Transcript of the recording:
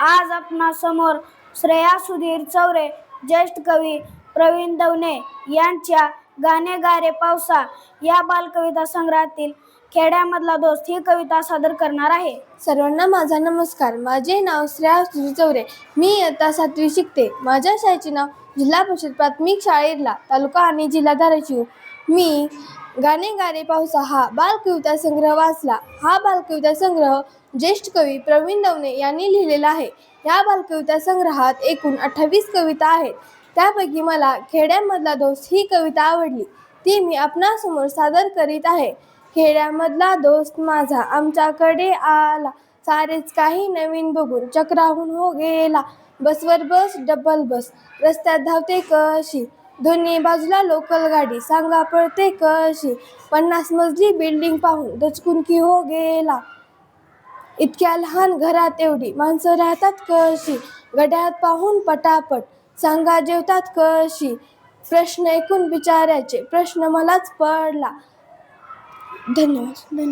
आज आपणासमोर श्रेया सुधीर चौरे, ज्येष्ठ कवी प्रवीण दवणे यांच्या गाणे गा रे पावसा या बालकविता संग्रहातील खेड्यामधला दोस्त ही कविता सादर करणार आहे. सर्वांना माझा नमस्कार. माझे नाव श्रेया सुधीर चौरे. मी इयत्ता 7वी शिकते. माझ्या शाळेचे नाव जिल्हा परिषद प्राथमिक शाळा इरला, तालुका आणि जिल्हा धाराशिव. मी गाणे गा रे पावसा हा बालकविता संग्रह वाचला. हा बालकविता संग्रह ज्येष्ठ कवी प्रवीण दवणे यांनी लिहिलेला आहे. या बालकविता संग्रहात एकूण 28 कविता आहेत. त्यापैकी मला खेड्यामधला दोस्त ही कविता आवडली, ती मी आपणासमोर सादर करीत आहे. खेड्यामधला दोस्त माझा आमच्याकडे आला, सारेच काही नवीन बघून चक्राहून हो गेला. बसवर बस डबल बस, रस्त्यात धावते कशी, दोन्ही बाजूला लोकल गाडी, सांगा पळते कशी. 50 मजली बिल्डिंग पाहून दचकून की हो गेला. इतक्या लहान घरात एवढी माणसं राहतात कशी, गड्यात पाहून पटापट सांगा जेवतात कशी. प्रश्न ऐकून बिचाऱ्याचे प्रश्न मलाच पडला. धन्यवाद.